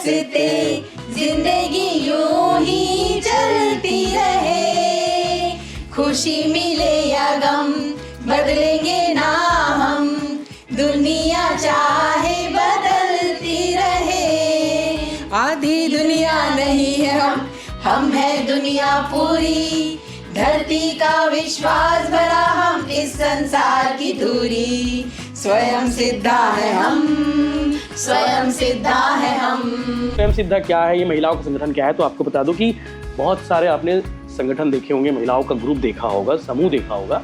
हंसते जिंदगी यूं ही चलती रहे, खुशी मिले या गम बदलेंगे ना हम, दुनिया चाहे बदलती रहे। आधी दुनिया नहीं है हम है दुनिया पूरी, धरती का विश्वास भरा हम इस संसार की दूरी, स्वयं सिद्धा है हम, स्वयं सिद्धा है हम। स्वयं सिद्धा क्या है, ये महिलाओं का संगठन क्या है, तो आपको बता दूं कि बहुत सारे आपने संगठन देखे होंगे, महिलाओं का ग्रुप देखा होगा, समूह देखा होगा,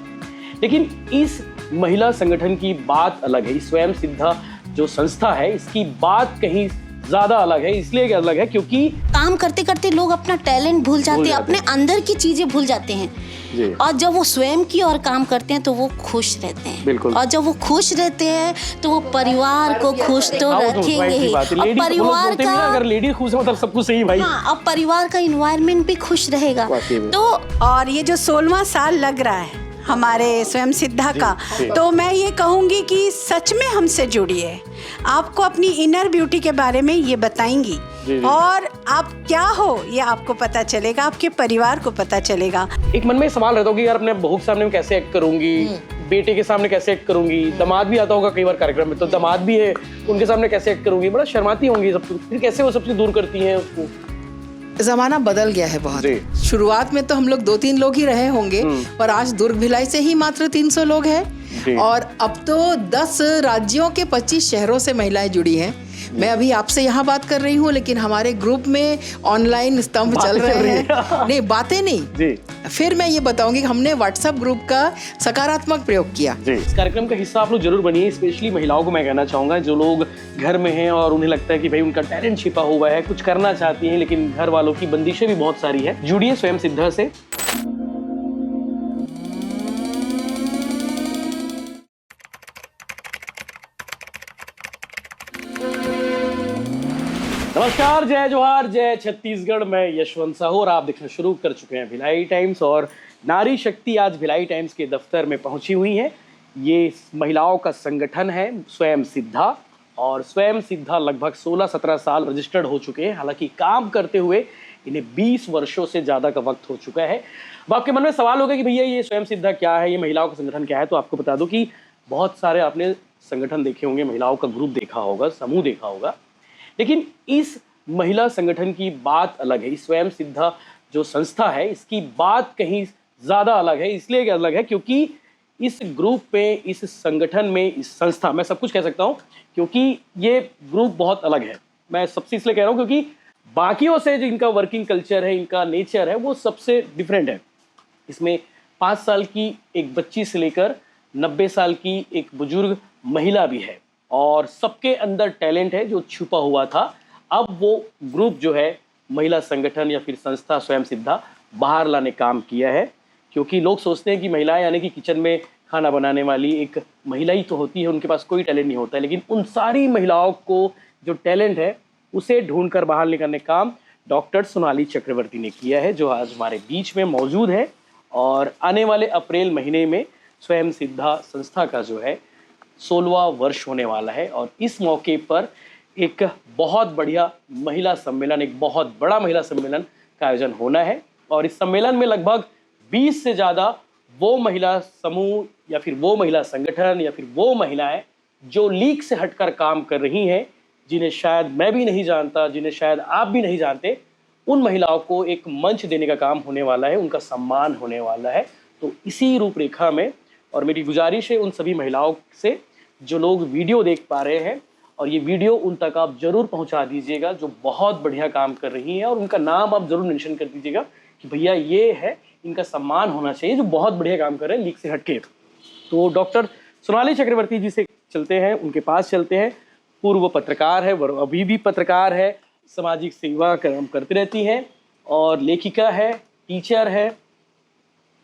लेकिन इस महिला संगठन की बात अलग है। स्वयं सिद्धा जो संस्था है इसकी बात कहीं ज्यादा अलग है। इसलिए अलग है क्योंकि काम करते करते लोग अपना टैलेंट भूल जाते हैं, अपने अंदर की चीजें भूल जाते हैं जी। और जब वो स्वयं की और काम करते हैं तो वो खुश रहते हैं। बिल्कुल। और जब वो खुश रहते हैं तो वो परिवार को खुश तो रखेंगे ही। और परिवार का अगर लेडी खुश है मतलब सब कुछ सही भाई। हाँ, और परिवार का इन्वायरमेंट भी खुश रहेगा। तो और ये जो 16वां साल लग रहा है हमारे स्वयं सिद्धा का, तो मैं ये कहूँगी कि सच में हमसे जुड़िए, आपको अपनी इनर ब्यूटी के बारे में ये बताएंगी और आप क्या हो ये आपको पता चलेगा, आपके परिवार को पता चलेगा। एक मन में सवाल रहता होगा यार अपने बहू के सामने मैं कैसे एक्ट करूंगी, बेटे के सामने कैसे एक्ट करूंगी, दामाद भी आता होगा कई बार कार्यक्रम में, तो दामाद भी है, उनके सामने कैसे एक्ट करूंगी, बड़ा शर्माती होंगी सब, फिर कैसे वो सबसे दूर करती हैं उसको? जमाना बदल गया है बहुत। शुरुआत में तो हम लोग 2-3 लोग ही रहे होंगे, पर आज दुर्ग भिलाई से ही मात्र 300 लोग हैं और अब तो 10 राज्यों के 25 शहरों से महिलाएं जुड़ी हैं। मैं अभी आपसे यहाँ बात कर रही हूँ, लेकिन हमारे ग्रुप में ऑनलाइन स्तंभ चल रहे हैं। नहीं, बातें नहीं जी। फिर मैं ये बताऊंगी कि हमने व्हाट्सएप ग्रुप का सकारात्मक प्रयोग किया। इस कार्यक्रम का हिस्सा आप लोग जरूर बनिए। स्पेशली महिलाओं को मैं कहना चाहूंगा जो लोग घर में हैं और उन्हें लगता है कि भाई उनका टैलेंट छिपा हुआ है, कुछ करना चाहती हैं, लेकिन घर वालों की बंदिशें भी बहुत सारी है। जुड़िए स्वयं सिद्धा से। नमस्कार, जय जोहार, जय छत्तीसगढ़। मैं यशवंत साहू और आप देखना शुरू कर चुके हैं भिलाई टाइम्स। और नारी शक्ति आज भिलाई टाइम्स के दफ्तर में पहुंची हुई है। ये महिलाओं का संगठन है स्वयं सिद्धा, और स्वयं सिद्धा लगभग 16-17 साल रजिस्टर्ड हो चुके हैं। हालांकि काम करते हुए इन्हें 20 वर्षों से ज़्यादा का वक्त हो चुका है। अब आपके मन में सवाल होगा कि भैया ये स्वयं सिद्धा क्या है, ये महिलाओं का संगठन क्या है, तो आपको बता दूं कि बहुत सारे आपने संगठन देखे होंगे, महिलाओं का ग्रुप देखा होगा, समूह देखा होगा, लेकिन इस महिला संगठन की बात अलग है। स्वयं सिद्धा जो संस्था है इसकी बात कहीं ज़्यादा अलग है। इसलिए अलग है क्योंकि इस ग्रुप में, इस संगठन में, इस संस्था, मैं सब कुछ कह सकता हूँ क्योंकि ये ग्रुप बहुत अलग है। मैं सबसे इसलिए कह रहा हूँ क्योंकि बाकियों से जो इनका वर्किंग कल्चर है, इनका नेचर है, वो सबसे डिफरेंट है। इसमें 5 साल की एक बच्ची से लेकर 90 साल की एक बुजुर्ग महिला भी है और सबके अंदर टैलेंट है जो छुपा हुआ था। अब वो ग्रुप जो है, महिला संगठन या फिर संस्था स्वयं सिद्धा, बाहर लाने काम किया है। क्योंकि लोग सोचते हैं कि महिलाएं यानी कि किचन में खाना बनाने वाली एक महिला ही तो होती है, उनके पास कोई टैलेंट नहीं होता है, लेकिन उन सारी महिलाओं को जो टैलेंट है उसे ढूंढ कर बाहर निकालने का काम डॉक्टर सोनाली चक्रवर्ती ने किया है, जो आज हमारे बीच में मौजूद है। और आने वाले अप्रैल महीने में स्वयं सिद्धा संस्था का जो है 16वां वर्ष होने वाला है और इस मौके पर एक बहुत बढ़िया महिला सम्मेलन, एक बहुत बड़ा महिला सम्मेलन का आयोजन होना है। और इस सम्मेलन में लगभग 20 से ज़्यादा वो महिला समूह या फिर वो महिला संगठन या फिर वो महिलाएं जो लीग से हटकर काम कर रही हैं, जिन्हें शायद मैं भी नहीं जानता, जिन्हें शायद आप भी नहीं जानते, उन महिलाओं को एक मंच देने का काम होने वाला है, उनका सम्मान होने वाला है। तो इसी रूपरेखा में, और मेरी गुजारिश है उन सभी महिलाओं से जो लोग वीडियो देख पा रहे हैं, और ये वीडियो उन तक आप जरूर पहुंचा दीजिएगा जो बहुत बढ़िया काम कर रही हैं, और उनका नाम आप जरूर मेंशन कर दीजिएगा कि भैया ये है, इनका सम्मान होना चाहिए जो बहुत बढ़िया काम कर रहे हैं लीग से हटके। तो डॉक्टर सोनाली चक्रवर्ती जी से चलते हैं, उनके पास चलते हैं। पूर्व पत्रकार है, वो अभी भी पत्रकार है, सामाजिक सेवा काम करती रहती हैं और लेखिका है, टीचर है,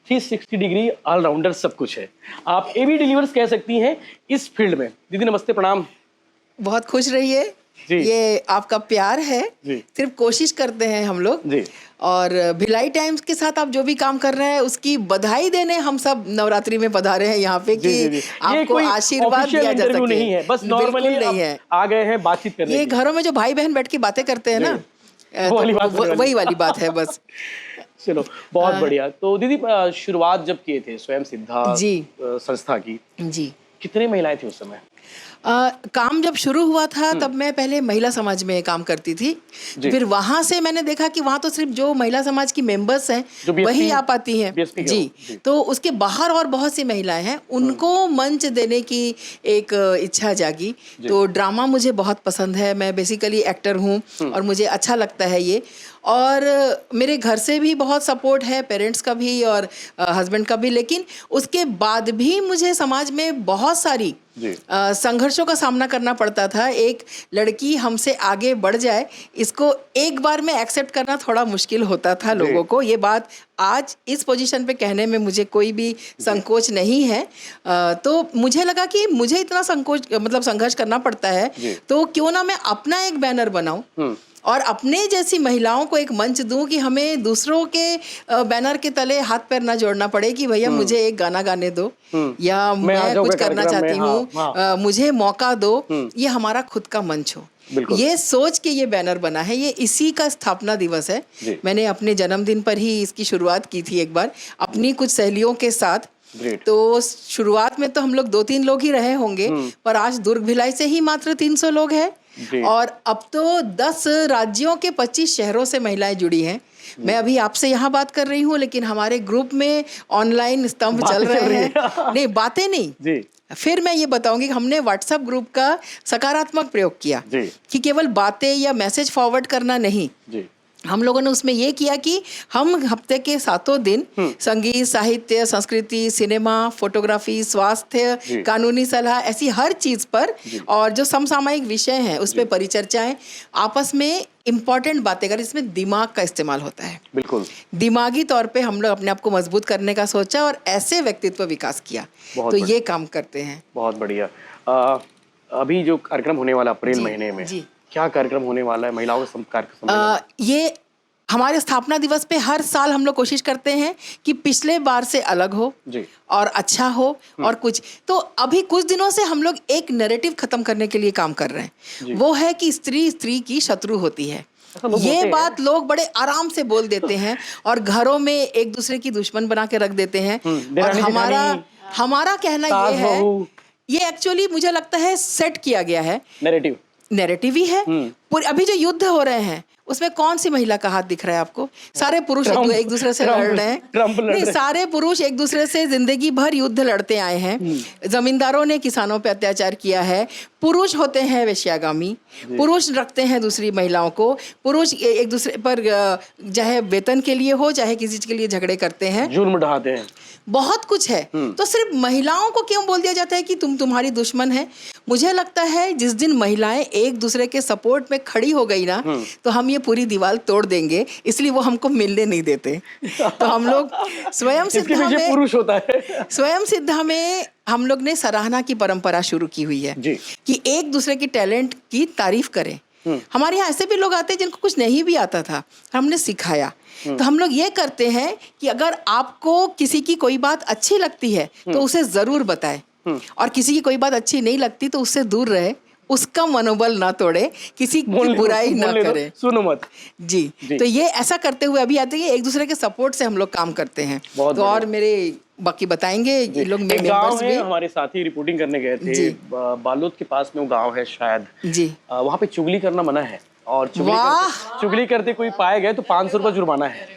360 डिग्री ऑलराउंडर सब कुछ है। आप एबी डिलीवर्स कह सकती हैं इस फील्ड में। दीदी नमस्ते, प्रणाम। बहुत खुश रहिए। जी। ये आपका प्यार है, जी। सिर्फ कोशिश करते हैं हम लोग जी। और भिलाई टाइम्स के साथ आप जो भी काम कर रहे हैं उसकी बधाई देने हम सब नवरात्रि में पधारे हैं यहाँ पे जी, जी, जी। कि ये आपको कोई आशीर्वाद दिया जा इंटरव्यू सके। नहीं है, बस नॉर्मली बिल्कुल नहीं है। आ गए हैं बातचीत करने ये के लिए। घरों में जो भाई बहन बैठ के बातें करते हैं ना, वो वाली बात होने वाली। वही वाली बात है बस। चलो बहुत बढ़िया। तो दीदी शुरुआत जब किए थे स्वयं सिद्धा जी। संस्था की, जी। कितने महिलाएं थी उस समय? काम जब शुरू हुआ था तब मैं पहले महिला समाज में काम करती थी, फिर वहां से मैंने देखा कि वहां तो सिर्फ जो महिला समाज की मेंबर्स हैं वही आ पाती हैं। जी। तो उसके बाहर और बहुत सी महिलाएं हैं, उनको मंच देने की एक इच्छा जागी। तो ड्रामा मुझे बहुत पसंद है, मैं बेसिकली एक्टर हूँ और मुझे अच्छा लगता है ये। और मेरे घर से भी बहुत सपोर्ट है, पेरेंट्स का भी और हस्बैंड का भी, लेकिन उसके बाद भी मुझे समाज में बहुत सारी संघर्षों का सामना करना पड़ता था। एक लड़की हमसे आगे बढ़ जाए, इसको एक बार में एक्सेप्ट करना थोड़ा मुश्किल होता था लोगों को। ये बात आज इस पोजीशन पे कहने में मुझे कोई भी संकोच नहीं है। तो मुझे लगा कि मुझे इतना संघर्ष करना पड़ता है, तो क्यों ना मैं अपना एक बैनर बनाऊं और अपने जैसी महिलाओं को एक मंच दूं कि हमें दूसरों के बैनर के तले हाथ पैर ना जोड़ना पड़े कि भैया मुझे एक गाना गाने दो या मैं कुछ करना चाहती हूँ, मुझे मौका दो, ये हमारा खुद का मंच हो। ये सोच के ये बैनर बना है। ये इसी का स्थापना दिवस है। मैंने अपने जन्मदिन पर ही इसकी शुरुआत की थी एक बार अपनी कुछ सहेलियों के साथ। तो शुरुआत में तो हम लोग 2-3 लोग ही रहे होंगे, पर आज दुर्ग भिलाई से ही मात्र 300 लोग हैं और अब तो 10 राज्यों के 25 शहरों से महिलाएं जुड़ी हैं। मैं अभी आपसे यहाँ बात कर रही हूँ, लेकिन हमारे ग्रुप में ऑनलाइन स्तंभ चल रहे हैं। नहीं, बातें नहीं जी। फिर मैं ये बताऊंगी कि हमने व्हाट्सएप ग्रुप का सकारात्मक प्रयोग किया कि केवल बातें या मैसेज फॉरवर्ड करना नहीं जी। हम लोगों ने उसमें ये किया कि हम हफ्ते के 7 दिन संगीत, साहित्य, संस्कृति, सिनेमा, फोटोग्राफी, स्वास्थ्य, कानूनी सलाह, ऐसी हर चीज पर और जो समसामयिक विषय हैं उस पर परिचर्चाएं, आपस में इम्पॉर्टेंट बातें कर, इसमें दिमाग का इस्तेमाल होता है। बिल्कुल दिमागी तौर पे हम लोग अपने आप को मजबूत करने का सोचा और ऐसे व्यक्तित्व विकास किया। तो ये काम करते हैं। बहुत बढ़िया। अभी जो कार्यक्रम होने वाला अप्रैल महीने में क्या कार्यक्रम होने वाला है महिलाओं का ये हमारे स्थापना दिवस पे हर साल हम लोग कोशिश करते हैं कि पिछले बार से अलग हो जी। और अच्छा हो और कुछ। तो अभी कुछ दिनों से हम लोग एक नैरेटिव खत्म करने के लिए काम कर रहे हैं, वो है कि स्त्री स्त्री की शत्रु होती है। ये बात लोग बड़े आराम से बोल देते हैं और घरों में एक दूसरे की दुश्मन बना के रख देते हैं। और हमारा कहना ये है, ये एक्चुअली मुझे लगता है सेट किया गया है, नैरेटिव ही है। अभी जो युद्ध हो रहे हैं उसमें कौन सी महिला का हाथ दिख रहा है आपको? सारे पुरुष एक दूसरे से लड़ रहे हैं। नहीं, सारे पुरुष एक दूसरे से जिंदगी भर युद्ध लड़ते आए हैं। जमींदारों ने किसानों पे अत्याचार किया है, पुरुष होते हैं वेश्यागामी, पुरुष रखते हैं दूसरी महिलाओं को, पुरुष एक दूसरे पर चाहे वेतन के लिए हो चाहे किसी चीज के लिए झगड़े करते हैं, जुर्म ढाते हैं, बहुत कुछ है। तो सिर्फ महिलाओं को क्यों बोल दिया जाता है कि तुम्हारी दुश्मन है? मुझे लगता है जिस दिन महिलाएं एक दूसरे के सपोर्ट में खड़ी हो गई ना, तो हम ये पूरी दीवार तोड़ देंगे, इसलिए वो हमको मिलने नहीं देते। तो हम लोग स्वयं सिद्धा में पुरुष होता है। स्वयं सिद्धा में हम लोग ने सराहना की परंपरा शुरू की हुई है कि एक दूसरे की टैलेंट की तारीफ करें। हमारे यहाँ ऐसे भी लोग आते हैं जिनको कुछ नहीं भी आता था, हमने सिखाया। तो हम लोग ये करते हैं कि अगर आपको किसी की कोई बात अच्छी लगती है तो उसे जरूर बताएं, और किसी की कोई बात अच्छी नहीं लगती तो उससे दूर रहे, उसका मनोबल ना तोड़े, किसी की बुराई ना करे, सुनो मत जी। तो ये ऐसा करते हुए अभी आते हैं, एक दूसरे के सपोर्ट से हम लोग काम करते हैं। तो और मेरे बाकी बताएंगे ये लोग मेंबर्स भी। हमारे साथी रिपोर्टिंग करने गए थे बालोद के पास में, वो गांव है शायद जी, वहाँ पे चुगली करना मना है और चुगली करते कोई पाए गए तो 500 रुपए जुर्माना है।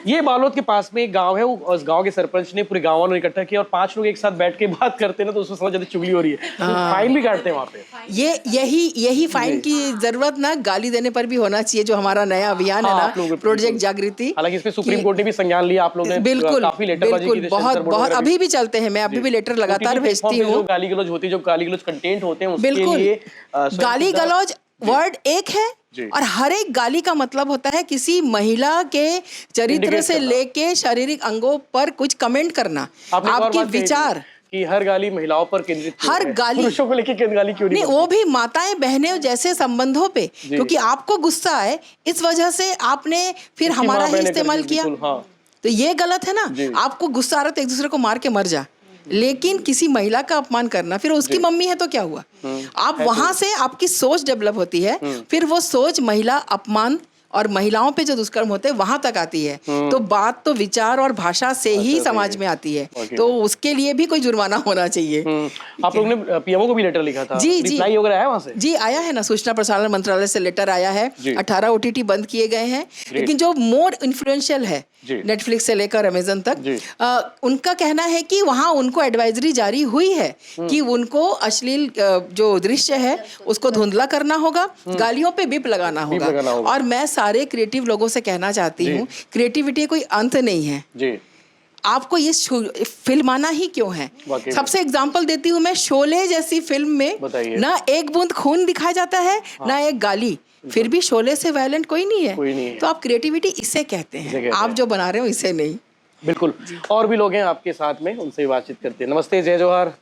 ये बालोद के पास में एक गांव है, उस गांव के सरपंच ने पूरे गांव वालों इकट्ठा किया और 5 लोग एक साथ बैठ के बात करते ना तो उसमें समझ जाते चुगली हो रही है, तो फाइन भी काटते हैं वहाँ पे। यही फाइन की जरूरत ना गाली देने पर भी होना चाहिए, जो हमारा नया अभियान है ना, प्रोजेक्ट जागृति। हालांकि इसमें सुप्रीम कोर्ट ने भी संज्ञान लिया, आप लोग ने बिल्कुल बहुत अभी भी चलते हैं। मैं अभी भी लेटर लगातार भेजती हूँ। गाली गलौज होती है, जो गाली गलौज कंटेंट होते हैं उसके लिए गाली गलौज वर्ड एक है और हर एक गाली का मतलब होता है किसी महिला के चरित्र से लेके शारीरिक अंगों पर कुछ कमेंट करना, आपके विचार कि हर गाली महिलाओं पर केंद्रित क्यों हर है? गाली- पुरुषों को लेके गाली क्यों नहीं, नहीं वो भी माताएं बहनें जैसे संबंधों पे, क्योंकि आपको गुस्सा है इस वजह से आपने फिर उसकी हमारा माँ ही बहनें इस्तेमाल करती, किया, बिल्कुल, हाँ। तो ये गलत है जी। ना। आपको गुस्सा आ रहा है तो एक दूसरे को मार के मर जा, लेकिन किसी महिला का अपमान करना, फिर उसकी मम्मी है तो क्या हुआ, आप वहां से आपकी सोच डेवलप होती है, फिर वो सोच महिला अपमान और महिलाओं पे जो दुष्कर्म होते हैं वहां तक आती है, तो बात तो विचार और भाषा से ही समाज में आती है, तो उसके लिए भी कोई जुर्माना होना चाहिए। आप लोग ने पीएमओ को भी लेटर लिखा था, जी, जी। रिप्लाई वगैरह आया वहां से? जी आया है ना, सूचना प्रसारण मंत्रालय से लेटर आया है, जी। 18 ओटीटी बंद किए गए हैं, लेकिन जो मोर इन्फ्लुएंशियल है जी। नेटफ्लिक्स से लेकर अमेजन तक, जी। उनका कहना है कि वहाँ उनको एडवाइजरी जारी हुई है कि उनको अश्लील जो दृश्य है उसको धुंधला करना होगा, गालियों पे बिप लगाना लगाना होगा। होगा। और मैं सारे क्रिएटिव लोगों से कहना चाहती जी। हूँ, क्रिएटिविटी कोई अंत नहीं है, जी, आपको ये फिल्माना ही क्यों है। वाकई में। सबसे एग्जांपल देती हूँ मैं, शोले जैसी फिल्म में बताइए। ना एक बूंद खून दिखाया जाता है, ना एक गाली, फिर भी शोले से वायलेंट कोई नहीं है। कोई नहीं है। तो आप क्रिएटिविटी इसे कहते इसे हैं, कहते आप हैं। जो बना रहे हो इसे नहीं। बिल्कुल। और भी लोग हैं आपके साथ में, उनसे भी बातचीत करते हैं। नमस्ते, जय जोहार।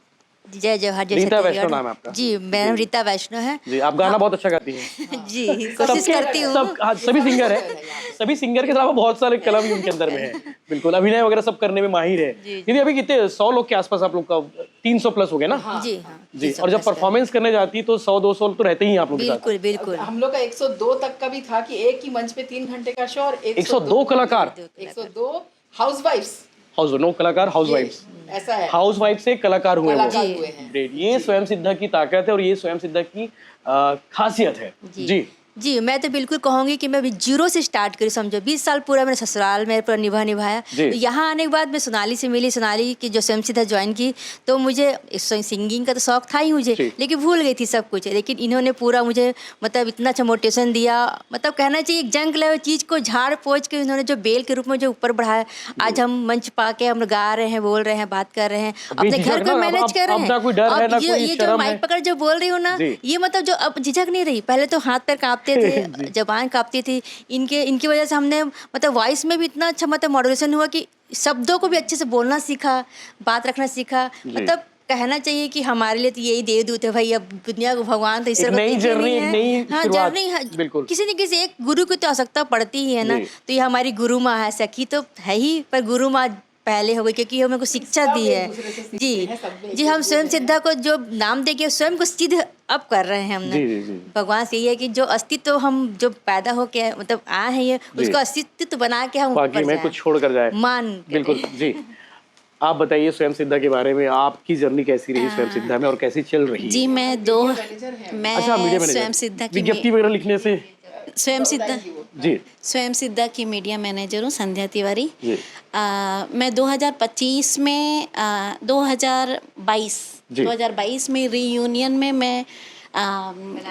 जय जवाहर, जय रीता छत्तीसगढ़। वैष्णव नाम है आपका? जी, मेरा नाम रीता वैष्णव है। जी, आप गाना बहुत अच्छा गाती हैं। जी, कोशिश करती हूँ। सभी सिंगर है, सभी सिंगर के अलावा बहुत सारे कला भी उनके अंदर में है। बिल्कुल, अभिनय वगैरह सब करने में माहिर है। दीदी अभी कितने 100 लोग के आसपास आप लोग का 300 प्लस हो गए ना? जी हाँ, जी। और जब परफॉर्मेंस करने जाती तो 100-200 तो रहते ही हैं आप लोग के साथ। बिल्कुल बिल्कुल। हम लोग का 102 तक का भी था कि एक ही मंच पे 3 घंटे का शो, और 102 कलाकार, 102 हाउसवाइफ्स, हाउस नो कलाकार, हाउस वाइफ्स, ऐसा है, हाउस वाइफ से कलाकार हुए वो। कलाकार हुए हैं। ग्रेट, ये स्वयं सिद्धा की ताकत है और ये स्वयं सिद्धा की खासियत है। जी, जी, मैं तो बिल्कुल कहूँगी कि मैं अभी जीरो से स्टार्ट करी, समझो 20 साल पूरा मैंने ससुराल में पूरा निभाया। जी। तो यहाँ आने के बाद मैं सोनाली से मिली, सोनाली की जो स्वयं सिद्धा ज्वाइन की, तो मुझे सिंगिंग का तो शौक था ही मुझे, जी। लेकिन भूल गई थी सब कुछ। लेकिन इन्होंने पूरा मुझे मतलब इतना अच्छा मोटिवेशन दिया, मतलब कहना चाहिए एक जंग लेवल चीज़ को झाड़ पोंछ के इन्होंने जो बेल के रूप में जो ऊपर बढ़ाया, आज हम मंच पा के हम गा रहे हैं, बोल रहे हैं, बात कर रहे हैं, अपने बेझिझक घर को ना, मैनेज कर रहे अब हैं। ना कोई डर है, अब ना कोई ये जो शर्म है। माइक पकड़ जो बोल रही हूँ ना, जी। ये मतलब जो अब झिझक नहीं रही, पहले तो हाथ पैर कांपते थे, जबान कांपती थी, इनकी वजह से हमने मतलब वॉइस में भी इतना अच्छा मतलब मॉड्यूलेशन हुआ कि शब्दों को भी अच्छे से बोलना सीखा, बात रखना सीखा। मतलब कहना चाहिए कि हमारे लिए तो यही देवदूत है भाई, अब दुनिया को भगवान तो इस एक तरह नई जर्नी, एक नई हाँ शुरुआत। जर्नी है, बिल्कुल। किसी न किसी एक गुरु की तो आवश्यकता पड़ती ही है ना। जी। तो ये हमारी गुरु माँ है, सखी तो है ही, पर गुरु माँ पहले हो गई क्योंकि हमें को शिक्षा दी है। जी, हम स्वयं सिद्धा को जो नाम देके स्वयं को सिद्ध अब कर रहे हैं हमने। जी, जी, जी। भगवान से ये है कि जो अस्तित्व हम जो पैदा हो के मतलब आए हैं, ये उसका अस्तित्व बना के हम बाकी ऊपर में जाएं। कुछ छोड़ कर जाए। मान के। बिल्कुल। जी, आप बताइए स्वयं सिद्धा के बारे में, आपकी जर्नी कैसी रही स्वयं सिद्धा में और कैसी चल रही है? जी, मैं अच्छा, मीडिया मैनेजर, स्वयं सिद्धा की विज्ञप्ति वगैरह लिखने से। स्वयं सिद्धा जी, स्वयं सिद्धा की मीडिया मैनेजर हूँ, संध्या तिवारी। जी। मैं 2025 में 2022 में रीयूनियन में मैं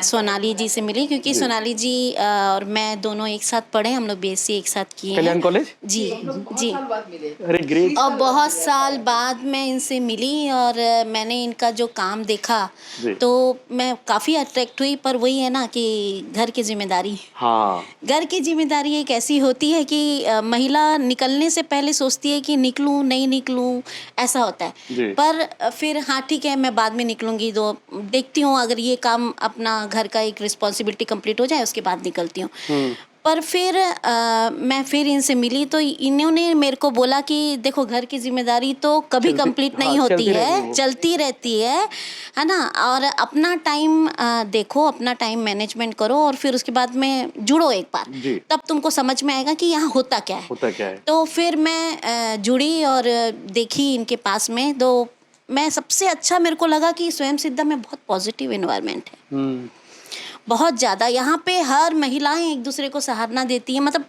सोनाली जी से मिली, क्योंकि सोनाली जी और मैं दोनों एक साथ पढ़े, हम लोग बीएससी एक साथ किए हैं। कल्याण कॉलेज? जी जी। अरे ग्रेट। और बहुत साल बाद मैं इनसे मिली और मैंने इनका जो काम देखा जी। तो मैं काफ़ी अट्रैक्ट हुई। पर वही है ना कि घर की जिम्मेदारी, हाँ, घर की जिम्मेदारी एक ऐसी होती है कि महिला निकलने से पहले सोचती है कि निकलूं नहीं निकलूं, ऐसा होता जी। है। पर फिर हाँ ठीक है, मैं बाद में निकलूंगी, तो देखती हूँ अगर ये काम अपना घर का एक रिस्पॉन्सिबिलिटी कंप्लीट हो जाए उसके बाद निकलती हूँ। पर फिर मैं फिर इनसे मिली तो इन्होंने मेरे को बोला कि देखो घर की जिम्मेदारी तो कभी कंप्लीट नहीं होती है, चलती रहती है ना, और अपना टाइम देखो, अपना टाइम मैनेजमेंट करो और फिर उसके बाद में जुड़ो एक बार, तब तुमको समझ में आएगा कि यहाँ होता क्या है। तो फिर मैं जुड़ी और देखी इनके पास में, तो मैं सबसे अच्छा मेरे को लगा कि स्वयं सिद्धा में बहुत पॉजिटिव एनवायरनमेंट है, बहुत ज़्यादा। यहाँ पे हर महिलाएं एक दूसरे को सराहना देती हैं, मतलब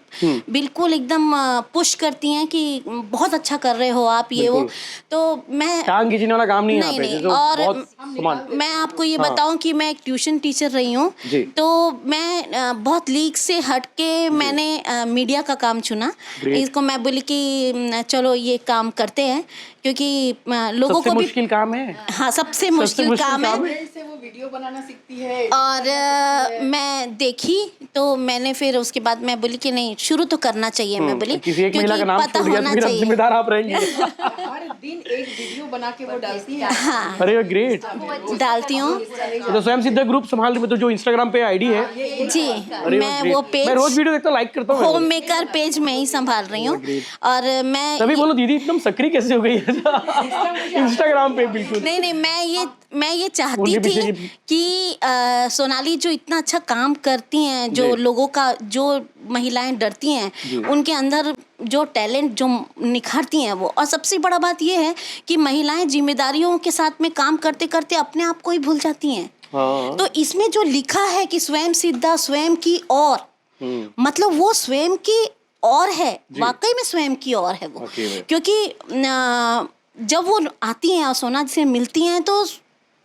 बिल्कुल एकदम पुश करती हैं कि बहुत अच्छा कर रहे हो आप, ये वो। तो मैं टांग खींचने वाला काम नहीं है यहाँ पे, नहीं, जो और बहुत समान। मैं आपको ये बताऊं कि मैं एक ट्यूशन टीचर रही हूँ, तो मैं बहुत लीग से हट के मैंने मीडिया का काम चुना। इसको मैं बोली कि चलो ये काम करते हैं, क्योंकि लोगों सबसे को भी मुश्किल काम है। हाँ सबसे मुश्किल काम है। से वो वीडियो बनाना सीखती है। और मैं देखी तो मैंने फिर उसके बाद मैं बोली कि नहीं शुरू तो करना चाहिए। मैं बोली किसी एक महिला का नाम पता छोड़ दिया तो होना फिर अब चाहिए। जिम्मेदार आप रहेंगे। हर दिन एक वीडियो बना के वो डालती है। हाँ अरे ग्रेट। डालती हूँ तो स्वयं सिद्धा ग्रुप संभाल रही, तो जो इंस्टाग्राम पे आईडी है। जी। अरे मैं great। वो मैं रोज पेज वीडियो देखता हूँ, लाइक करता हूँ। होम मेकर पेज में ही संभाल रही हूँ। और मैं तभी बोलो दीदी एकदम सक्रिय कैसे हो गई है इंस्टाग्राम पे। बिल्कुल नहीं मैं ये चाहती उनके पीछे थी की- कि सोनाली जो इतना अच्छा काम करती हैं, जो जी। लोगों का जो महिलाएं डरती हैं उनके अंदर जो टैलेंट जो निखारती हैं वो। और सबसे बड़ा बात ये है कि महिलाएं जिम्मेदारियों के साथ में काम करते करते अपने आप को ही भूल जाती हैं। हाँ। तो इसमें जो लिखा है कि स्वयं सिद्धा स्वयं की और, मतलब वो स्वयं की और है, वाकई में स्वयं की और है वो। वाकई में। क्योंकि जब वो आती हैं और सोनाली से मिलती हैं तो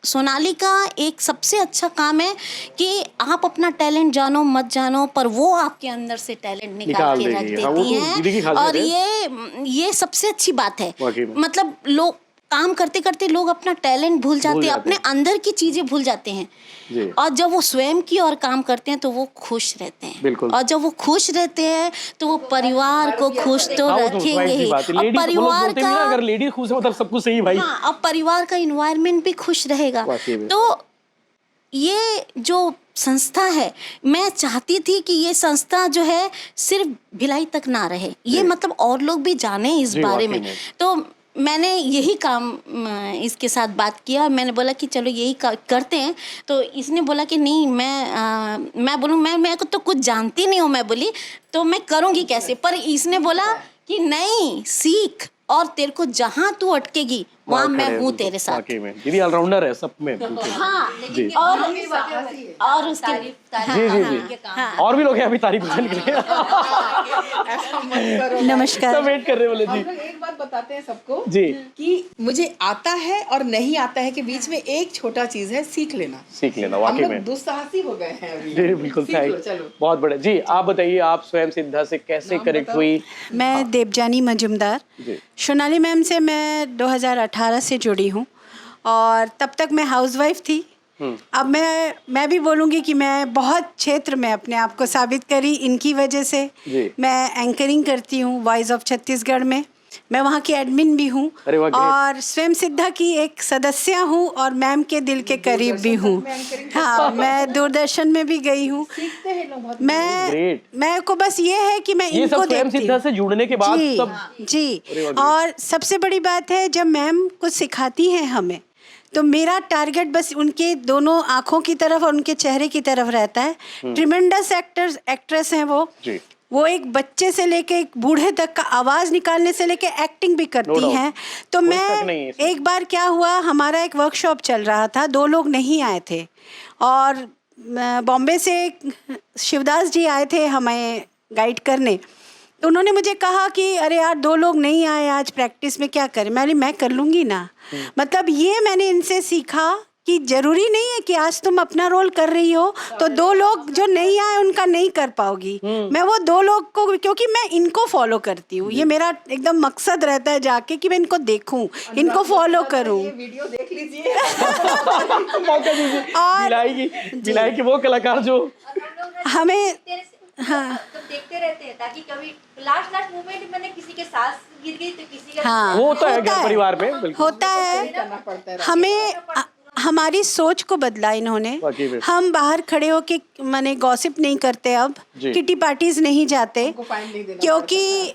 सोनाली का एक सबसे अच्छा काम है कि आप अपना टैलेंट जानो मत जानो, पर वो आपके अंदर से टैलेंट निकाल के रख देगी। हाँ, वो देती तो दीदी की हैं। खासियत और है। ये सबसे अच्छी बात है। वाकई में। मतलब लोग काम करते करते लोग अपना टैलेंट भूल जाते हैं, जाते अपने हैं। अंदर की चीजें भूल जाते हैं। जी। और जब वो स्वयं की और काम करते हैं तो वो खुश रहते हैं। बिल्कुल। और जब वो खुश रहते हैं तो वो परिवार को खुश तो हाँ, वो तो रखेंगे स्वाभाविक सी ही। बात है। और लेडी परिवार बोलते हैं ना, का, अगर लेडी खुश है मतलब सब कुछ सही है भाई। हाँ, और परिवार का इन्वायरमेंट भी खुश रहेगा। वाकई में। तो ये जो संस्था है, मैं चाहती थी कि ये संस्था जो है सिर्फ भिलाई तक ना रहे, ये मतलब और लोग भी जाने इस जी, बारे वाकई में। में। तो मैंने यही काम इसके साथ बात किया और मैंने बोला कि चलो यही करते हैं। तो इसने बोला कि नहीं मैं बोलूँ मैं तो कुछ जानती नहीं हूँ। मैं बोली तो मैं करूँगी कैसे, पर इसने बोला कि नहीं सीख, और तेरे को जहाँ तू अटकेगी वहाँ मैं हूँ तेरे साथ। वाकई में दीदी ऑलराउंडर है सब में। बिल्कुल। हाँ जी। और उसके जी जी जी। और भी लोग हैं अभी तारीफ करने के लिए। नमस्कार। सब वेट कर रहे बोले जी। हम लोग एक बात बताते हैं सबको जी। कि मुझे आता है और नहीं आता है के बीच में एक छोटा चीज है, सीख लेना। सीख लेना हम वाकई लोग में। दुस्साहसी हो गए हैं अभी। जी बिल्कुल सीख लो, सही। चलो। बहुत बढ़िया जी। आप बताइए आप स्वयं सिद्धा से कैसे कनेक्ट हुई? मैं देवजानी मजुमदार। जी। सोनाली मैम से मैं 2018 से जुड़ी हूँ और तब तक मैं हाउसवाइफ थी। अब मैं भी बोलूँगी कि मैं बहुत क्षेत्र में अपने आप को साबित करी इनकी वजह से। जी। मैं एंकरिंग करती हूँ वॉइस ऑफ छत्तीसगढ़ में, मैं वहाँ की एडमिन भी हूँ अरे वाह, ग्रेट। और स्वयं सिद्धा की एक सदस्य हूँ और मैम के दिल के करीब भी हूँ। हाँ, मैं दूरदर्शन में भी गई हूँ। सीखते हैं लोग बहुत। ग्रेट। मैं को बस ये है कि मैं ये इनको सब स्वयं देखती सिद्धा हूँ। से जुड़ने के बाद जी, सब। जी। अरे वाह, और सबसे बड़ी बात है जब मैम कुछ सिखाती हैं हमें तो मेरा टारगेट बस उनके दोनों आँखों की तरफ और उनके चेहरे की तरफ रहता है। ट्रिमेंडस एक्ट्रेस हैं वो। जी। वो एक बच्चे से लेके एक बूढ़े तक का आवाज़ निकालने से लेके एक्टिंग भी करती doubt। हैं। तो कोई मैं शक नहीं है इसमें। एक बार क्या हुआ, हमारा एक वर्कशॉप चल रहा था, 2 लोग नहीं आए थे और बॉम्बे से शिवदास जी आए थे हमें गाइड करने। तो उन्होंने मुझे कहा कि अरे यार 2 लोग नहीं आए आज प्रैक्टिस में, क्या करें? मैं कर लूँगी ना। मतलब ये मैंने इनसे सीखा कि ज़रूरी नहीं है कि आज तुम अपना रोल कर रही हो तो 2 लोग जो नहीं आए उनका नहीं कर पाओगी। मैं वो 2 लोग को, क्योंकि मैं इनको फॉलो करती हूँ, ये मेरा एकदम मकसद रहता है जाके कि मैं इनको देखूँ, इनको फॉलो करूँ। ये वीडियो देख लीजिए। मौका दीजिए। भिलाई की वो कलाकार जो हमें हाँ तो देखते रहते हैं ताकि कभी लास्ट मोमेंट मैंने किसी के साथ गिर गई तो किसी का हाँ वो तो है होता घर परिवार में। बिल्कुल। होता है। करना पड़ता है। हमें हमारी सोच को बदला इन्होंने। वाकई में। हम बाहर खड़े होके माने गॉसिप नहीं करते, अब जी। किटी पार्टीज नहीं जाते फाइन नहीं देना क्योंकि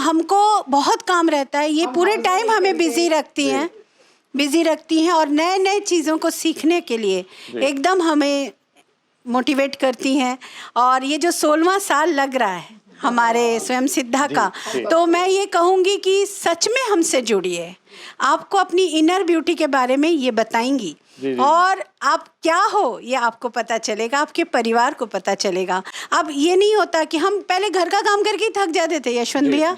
हमको बहुत काम रहता है। ये पूरे टाइम हमें बिजी रखती हैं और नए नए चीज़ों को सीखने के लिए एकदम हमें मोटिवेट करती हैं। और ये जो 16वां साल लग रहा है हमारे स्वयं सिद्धा का, तो मैं ये कहूँगी कि सच में हमसे जुड़िए। आपको अपनी इनर ब्यूटी के बारे में ये बताएंगी और आप क्या हो ये आपको पता चलेगा, आपके परिवार को पता चलेगा। अब ये नहीं होता कि हम पहले घर का काम करके ही थक जाते थे यशवंत भैया।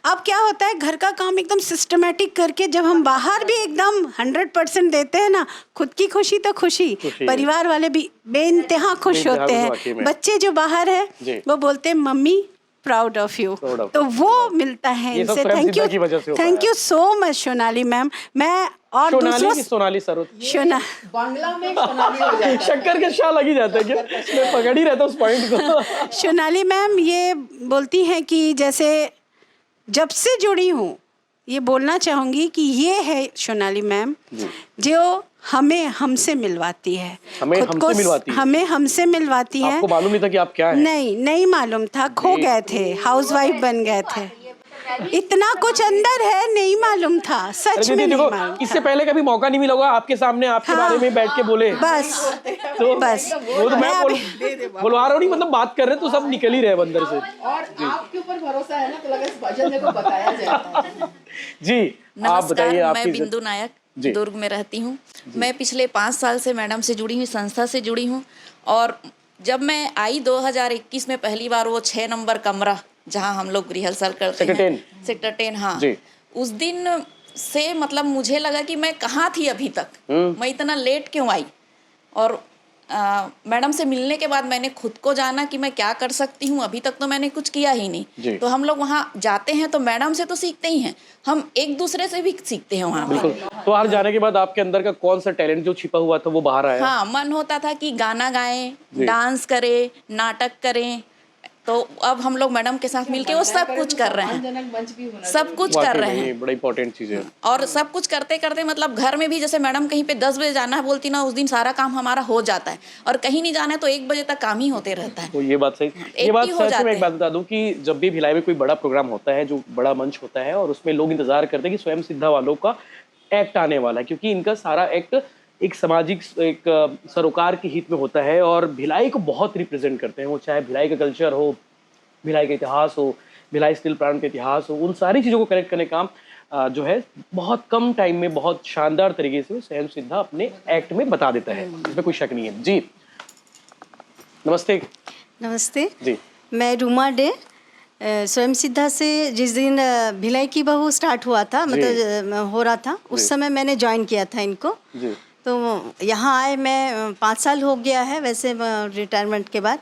अब क्या होता है, घर का काम एकदम सिस्टमेटिक करके जब हम बाहर भी एकदम 100% देते हैं ना, खुद की खुशी तो खुशी, परिवार वाले भी बेइंतहा खुश होते हैं। बच्चे जो बाहर है वो बोलते हैं mummy proud of you. Proud of तो वो मिलता है ये सब इनसे। स्वयं थैंक सिद्धा यू, की वजह से हो पाया। Thank you so much Sonali ma'am. मैं और सोनाली दूसरों की सोनाली सरोज सोना बांग्ला में सोनाली हो जाता है। शक्कर के शाह लग ही जाता है क्या? मैं पकड़ ही रहता हूँ उस पॉइंट को। सोनाली मैम ये बोलती हैं कि जैसे जब से जुड़ी हूँ ये बोलना चाहूँगी कि ये है सोनाली मैम जो हमें हमसे मिलवाती है, हमें खुद हमसे मिलवाती है। हमें हमसे मिलवाती है। आपको मालूम नहीं था कि आप क्या हैं? नहीं मालूम था, खो गए थे, हाउसवाइफ बन गए थे। इतना कुछ अंदर है, नहीं मालूम था, सच अरे में दीदी नहीं देखो, मालूम इससे था। पहले कभी मौका नहीं मिला होगा आपके सामने आपके हाँ। बारे में बैठ के बोले। बस तो बस वो तो मैं बुलवा रहा हूँ, नहीं मतलब बात कर रहे हैं तो सब निकल ही रहे हैं अंदर से। और आपके ऊपर भरोसा है ना, तो लगा इस भजन को बताया जाए। जी आप बताइए। नमस्कार, आपकी मैं बिंदु नायक जी। दुर्ग में रहती हूँ। मैं पिछले 5 साल से मैडम से जुड़ी हुई, संस्था से जुड़ी हूँ। और जब मैं आई 2021 में पहली बार, वो 6 नंबर कमरा जहाँ हम लोग रिहर्सल करते सेक्टर हैं, 10। सेक्टर 10, हाँ जी। उस दिन से मतलब मुझे लगा कि मैं कहाँ थी अभी तक, मैं इतना लेट क्यों आई। और मैडम से मिलने के बाद मैंने खुद को जाना कि मैं क्या कर सकती हूँ। अभी तक तो मैंने कुछ किया ही जी। नहीं। तो हम लोग वहाँ जाते हैं तो मैडम से तो सीखते ही हैं, हम एक दूसरे से भी सीखते हैं वहाँ पर। बिल्कुल। तो बाहर जाने के बाद आपके अंदर का कौन सा टैलेंट जो छिपा हुआ था वो बाहर आया? हाँ, मन होता था कि गाना गाएं, जी। डांस करें, नाटक करें। तो अब हम लोग मैडम के साथ मिलके वो सब कुछ कर रहे हैं, सब कुछ कर रहे हैं। ये बड़ा इंपॉर्टेंट चीज है। और सब कुछ करते करते मतलब घर में भी जैसे मैडम कहीं पे 10 बजे जाना है बोलती ना, उस दिन सारा काम हमारा हो जाता है। और कहीं नहीं जाना है तो 1 बजे तक काम ही होते रहता है। तो ये बात सही। ये एक बात ही हो सच में जाते एक बात हैं। बता दूं कि जब भी भिलाई में कोई बड़ा प्रोग्राम होता है, जो बड़ा मंच होता है, और उसमें लोग इंतजार करते हैं कि स्वयं सिद्धा वालों का एक्ट आने वाला है, क्योंकि इनका सारा एक्ट एक सामाजिक एक सरोकार के हित में होता है और भिलाई को बहुत रिप्रेजेंट करते हैं। वो चाहे भिलाई का कल्चर हो, भिलाई का इतिहास हो, भिलाई स्टील प्लांट का इतिहास हो, उन सारी चीज़ों को कनेक्ट करने का काम जो है बहुत कम टाइम में बहुत शानदार तरीके से स्वयं सिद्धा अपने एक्ट में बता देता है। इसमें कोई शक नहीं है। जी नमस्ते। नमस्ते जी। मैं रूमा डे स्वयं सिद्धा से जिस दिन भिलाई की बहू स्टार्ट हुआ था, मतलब हो रहा था, उस समय मैंने ज्वाइन किया था इनको। जी। तो यहाँ आए मैं 5 साल हो गया है वैसे रिटायरमेंट के बाद।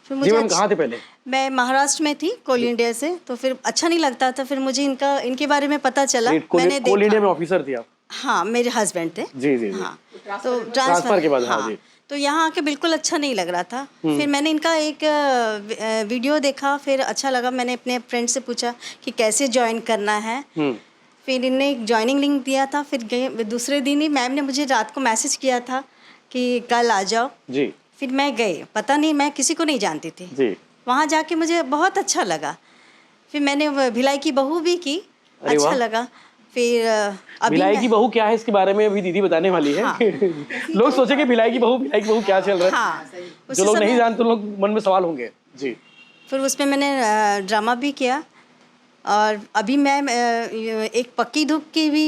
फिर जी मुझे मैम कहाँ थे पहले? मैं महाराष्ट्र में थी, कोल इंडिया से। तो फिर अच्छा नहीं लगता था, फिर मुझे इनके बारे में पता चला। मैंने कोल इंडिया देखा। में ऑफिसर थी आप? हाँ, मेरे हस्बैंड थे। जी जी जी। हाँ, तो ट्रांसफर के बाद, हाँ जी। तो यहाँ आके बिल्कुल अच्छा नहीं लग रहा था। फिर मैंने इनका एक वीडियो देखा, फिर अच्छा लगा। मैंने अपने फ्रेंड से पूछा कि कैसे ज्वाइन करना है। फिर इनने एक ज्वाइनिंग लिंक दिया था। फिर गए, दूसरे दिन ही मैम ने मुझे रात को मैसेज किया था कि कल आ जाओ। जी। फिर मैं गई, पता नहीं, मैं किसी को नहीं जानती थी। जी। वहाँ जाके मुझे बहुत अच्छा लगा। फिर मैंने भिलाई की बहू भी की, अरे अच्छा वाह। लगा। फिर अभी भिलाई मैं- की बहू क्या है इसके बारे में अभी दीदी बताने वाली है। हाँ। लोग सोचेंगे भिलाई की बहू क्या चल रहा है। हाँ, जो लोग नहीं जानते उन लोग मन में सवाल होंगे। जी। फिर उसमें मैंने ड्रामा भी किया। और अभी मैं एक पक्की धूप की भी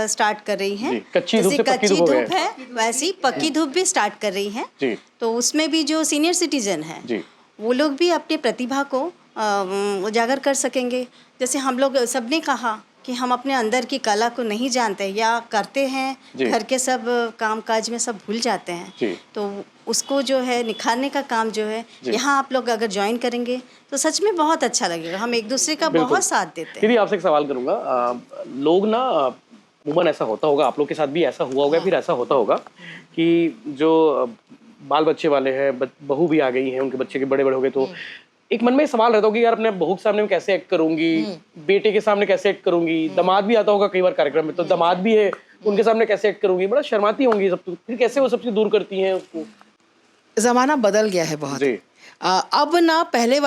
स्टार्ट कर रही हैं। जी, कच्ची धूप जैसे से पक्की धूप हो धूप गया। है, वैसे ही पक्की धूप भी स्टार्ट कर रही हैं। जी। तो उसमें भी जो सीनियर सिटीजन है, जी। वो लोग भी अपने प्रतिभा को उजागर कर सकेंगे। जैसे हम लोग सबने कहा कि हम अपने अंदर की कला को नहीं जानते या करते हैं, जी। घर के सब काम काज में सब भूल जाते हैं। जी। तो उसको जो है निखारने का काम जो है, जी। यहाँ आप लोग अगर ज्वाइन करेंगे तो सच में बहुत अच्छा लगेगा। हम एक दूसरे का बिल्कुल। बहुत साथ देते हैं। दीदी आपसे एक सवाल करूंगा। लोग ना उमूमन ऐसा होता होगा, आप लोग के साथ भी ऐसा हुआ होगा, फिर ऐसा होता होगा कि जो बाल बच्चे वाले हैं, बहू भी आ गई हैं, उनके बच्चे के बड़े बड़े हो गए, तो एक मन में सवाल रहता होगा कि यार अपने बहू के सामने मैं कैसे एक्ट करूंगी, बेटे के सामने कैसे एक्ट करूंगी, दामाद भी आता होगा कई बार कार्यक्रम में, तो दामाद भी है, उनके सामने कैसे एक्ट करूंगी, बड़ा शर्माती होंगी सब। तो फिर कैसे वो सबसे दूर करती हैं उसको? जमाना बदल गया है बहुत। जी। अब ना पहले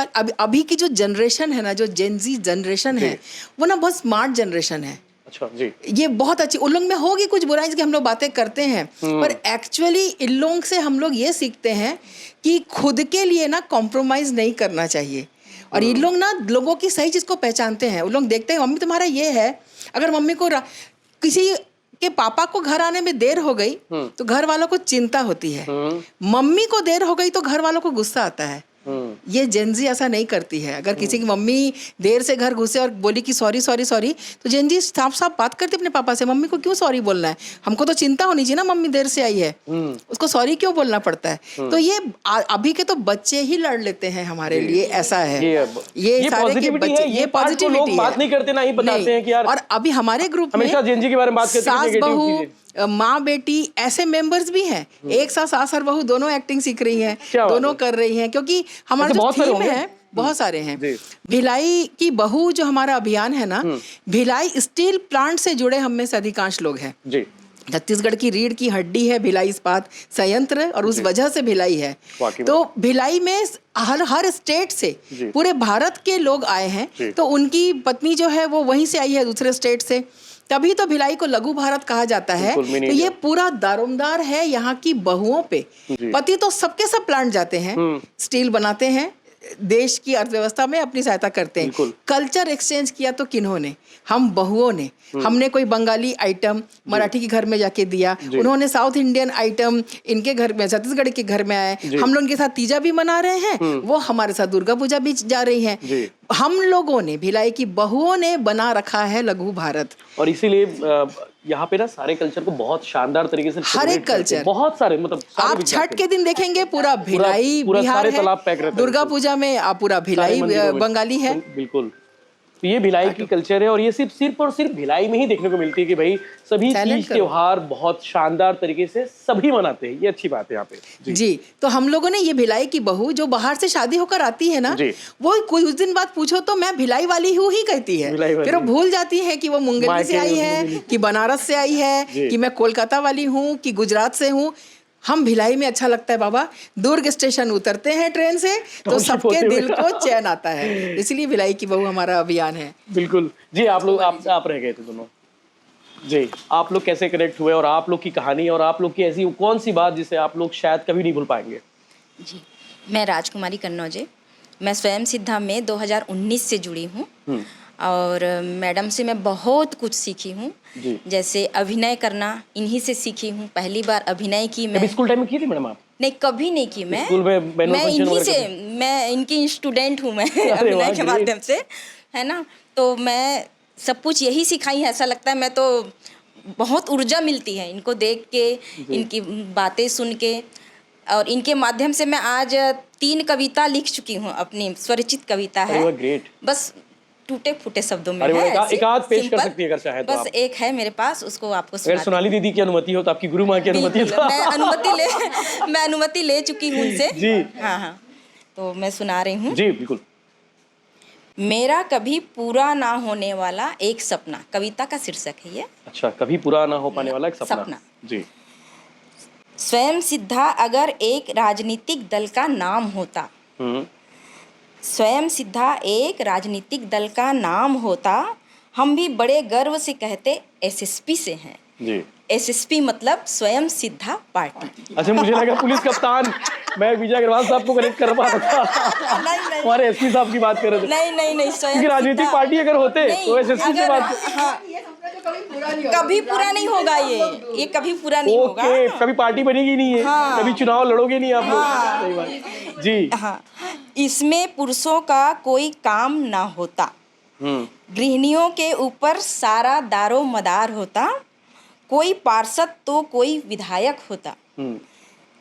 अभी की जो जनरेशन है ना, जो जेनजी जनरेशन है, वो ना बहुत स्मार्ट जनरेशन है। अच्छा जी। ये बहुत अच्छी, उन लोग में होगी कुछ बुराई कि हम लोग बातें करते हैं, पर एक्चुअली इन लोगों से हम लोग ये सीखते हैं कि खुद के लिए ना कॉम्प्रोमाइज नहीं करना चाहिए। और ये लोग ना लोगों की सही चीज़ को पहचानते हैं। उन लोग देखते हैं मम्मी तुम्हारा ये है, अगर मम्मी को किसी के पापा को घर आने में देर हो गई तो घर वालों को चिंता होती है, मम्मी को देर हो गई तो घर वालों को गुस्सा आता है। ये जेनजी ऐसा नहीं करती है। अगर किसी की मम्मी देर से घर घुसे और बोली कि सॉरी सॉरी सॉरी, तो जेनजी साफ साफ बात करती अपने पापा से, मम्मी को क्यों सॉरी बोलना है, हमको तो चिंता होनी चाहिए ना, मम्मी देर से आई है, उसको सॉरी क्यों बोलना पड़ता है। तो ये अभी के तो बच्चे ही लड़ लेते हैं हमारे लिए, ऐसा है। ये सारे के बच्चे, ये पॉजिटिविटी है, बात नहीं करते ना ही बताते हैं कि यार। और अभी हमारे ग्रुप में हमेशा जेनजी के बारे में बात करते हैं, सास नेगेटिव बहू, चीजें। माँ बेटी ऐसे मेंबर्स भी हैं। एक साथ सास और बहू दोनों एक्टिंग सीख रही हैं, दोनों कर रही हैं, क्योंकि हमारा जो थीम है, बहुत सारे हैं। भिलाई की बहू जो हमारा अभियान है ना, भिलाई स्टील प्लांट से जुड़े हम में से अधिकांश लोग हैं। छत्तीसगढ़ की रीढ़ की हड्डी है भिलाई इस्पात संयंत्र, और उस वजह से भिलाई है। तो भिलाई में हर स्टेट से पूरे भारत के लोग आए हैं। तो उनकी पत्नी जो है वो वहीं से आई है, दूसरे स्टेट से, तभी तो भिलाई को लघु भारत कहा जाता है। तो ये पूरा दारोमदार है यहाँ की बहुओं पे। पति तो सबके सब प्लांट जाते हैं, स्टील बनाते हैं, देश की अर्थव्यवस्था में अपनी सहायता करते हैं। कल्चर एक्सचेंज किया तो किन्होंने, हम बहुओं ने। हमने कोई बंगाली आइटम मराठी के घर में जाके दिया, उन्होंने साउथ इंडियन आइटम इनके घर में, छत्तीसगढ़ के घर में आए, हम लोग उनके साथ तीजा भी मना रहे हैं, वो हमारे साथ दुर्गा पूजा भी जा रही हैं। हम लोगों ने, भिलाई की बहुओं ने बना रखा है लघु भारत। और इसीलिए यहाँ पे ना सारे कल्चर को बहुत शानदार तरीके से, हर एक कल्चर, बहुत सारे, मतलब आप छठ के दिन देखेंगे पूरा भिलाई बिहार है, दुर्गा पूजा में आप पूरा भिलाई बंगाली है। बिल्कुल, तो ये भिलाई की कल्चर है, और ये सिर्फ और सिर्फ भिलाई में ही देखने को मिलती है कि भाई सभी तीज त्योहार बहुत शानदार तरीके से सभी मनाते हैं। ये अच्छी बात है यहाँ पे। जी, तो हम लोगों ने ये भिलाई की बहू जो बाहर से शादी होकर आती है ना, वो कुछ दिन बाद पूछो तो मैं भिलाई वाली हूँ ही कहती है। फिर वो भूल जाती है कि वो मुंगेली से आई है, कि बनारस से आई है, कि मैं कोलकाता वाली हूँ, कि गुजरात से हूँ। हम भिलाई में अच्छा लगता है बाबा, दुर्ग स्टेशन उतरते हैं ट्रेन से तो सबके दिल को चैन आता है, इसलिए भिलाई की बहू हमारा अभियान है। बिल्कुल जी। आप लोग आप रह गए थे दोनों जी, आप लोग कैसे कनेक्ट हुए, और आप लोग की कहानी, और आप लोग की ऐसी कौन सी बात जिसे आप लोग शायद कभी नहीं भूल पाएंगे? जी, मैं राजकुमारी कन्नौजे, मैं स्वयं सिद्धा में 2019 से जुड़ी हूँ, और मैडम से मैं बहुत कुछ सीखी हूँ। जैसे अभिनय करना इन्हीं से सीखी हूँ। पहली बार अभिनय की मैं स्कूल टाइम में की थी मैडम आप? नहीं, कभी नहीं की मैं। स्कूल में मैं इन्हीं से, मैं इनकी स्टूडेंट हूँ मैं अभिनय के माध्यम से, है ना। तो मैं सब कुछ यही सिखाई है, ऐसा लगता है। मैं तो बहुत ऊर्जा मिलती है इनको देख के, इनकी बातें सुन के, और इनके माध्यम से मैं आज 3 कविता लिख चुकी हूँ, अपनी स्वरचित कविता है। बस टूटे फूटे शब्दों में है, एक आध पेश कर सकती है अगर चाहे तो। बस एक है मेरे पास, उसको आपको अगर सोनाली दीदी की अनुमति हो तो, आपकी गुरु माँ की अनुमति हो तो। मैं अनुमति ले चुकी हूँ उनसे जी। हाँ, तो मैं सुना रही हूँ जी। बिल्कुल। मेरा कभी पूरा ना होने वाला एक सपना, कविता का शीर्षक है ये। अच्छा, कभी पूरा ना हो पाने वाला एक सपना जी। स्वयं सिद्धा अगर एक राजनीतिक दल का नाम होता, स्वयं सिद्धा एक राजनीतिक दल का नाम होता, हम भी बड़े गर्व से कहते एसएसपी से हैं जी। एसएसपी मतलब स्वयं सिद्धा पार्टी। अच्छा, मुझे लगा पुलिस कप्तान, मैं विजय अग्रवाल साहब को कनेक्ट कर पा रहा था। नहीं, हमारे एसपी साहब की बात कर रहे थे। नहीं, स्वयं राजनीतिक पार्टी अगर होते तो एसएसपी की बात। हाँ, कभी पूरा नहीं होगा ये कभी पूरा नहीं होगा। कभी पार्टी बनेगी नहीं है। हाँ। कभी चुनाव लड़ोगे नहीं आप लोग। हाँ। सही बात जी। हाँ, इसमें पुरुषों का कोई काम ना होता, गृहिणियों के ऊपर सारा दारो मदार होता, कोई पार्षद तो कोई विधायक होता,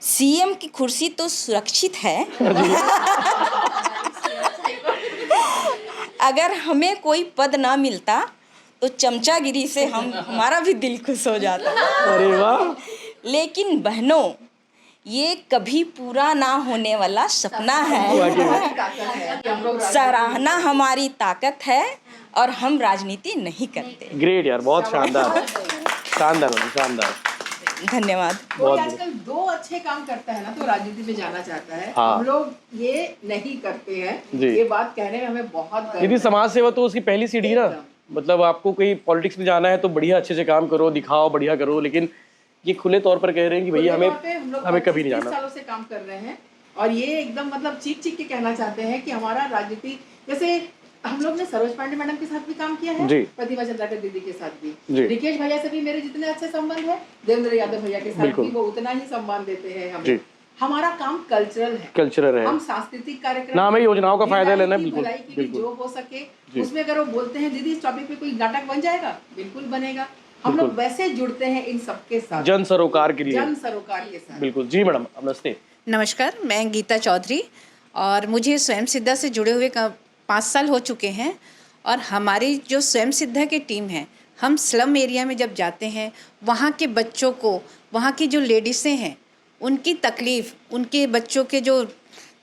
सीएम की कुर्सी तो सुरक्षित है। अगर हमें कोई पद ना मिलता तो चमचागिरी से हमारा भी दिल खुश हो जाता। अरे वाह। लेकिन बहनों, ये कभी पूरा ना होने वाला सपना है। सराहना हमारी ताकत है, और हम राजनीति नहीं करते। ग्रेट यार, बहुत शानदार शानदार शानदार। धन्यवाद। कोई आजकल 2 अच्छे काम करता है ना तो राजनीति में जाना चाहता है। हाँ। हम लोग ये नहीं करते हैं। ये बात कहने में हमें बहुत गर्व है। समाज सेवा तो उसकी पहली सीढ़ी ना, मतलब आपको कोई पॉलिटिक्स में जाना है तो बढ़िया अच्छे से काम करो, दिखाओ, बढ़िया करो, लेकिन ये खुले तौर पर कह रहे हैं कि भैया हमें कभी नहीं जाना। सालों से काम कर रहे हैं, और ये एकदम मतलब चीख के कहना चाहते हैं कि हमारा राजनीति, जैसे हम लोग ने सरोज पांडे मैडम के साथ भी काम किया है, प्रतिभा चंद्राकर दीदी के साथ भी, रिकेश भैया से भी मेरे जितने अच्छे संबंध है, देवेंद्र यादव भैया के साथ भी वो उतना ही सम्मान देते हैं हमें। हमारा काम कल्चरल है, कल्चरल है, हम सांस्कृतिक कार्यक्रम, ना हमें योजनाओं का फायदा लेना है, बिल्कुल भलाई के लिए जो हो सके उसमें अगर वो बोलते हैं दीदी इस टॉपिक पे कोई नाटक बन जाएगा, बिल्कुल बनेगा। हम लोग वैसे जुड़ते हैं इन सबके साथ, जन सरोकार के लिए, जन सरोकार के साथ। बिल्कुल जी मैडम, नमस्ते। नमस्कार, मैं गीता चौधरी और मुझे स्वयं सिद्धा से जुड़े हुए 5 साल हो चुके हैं। और हमारी जो स्वयं सिद्धा की टीम है, हम स्लम एरिया में जब जाते हैं, वहाँ के बच्चों को, वहाँ की जो लेडीसें हैं उनकी तकलीफ़, उनके बच्चों के जो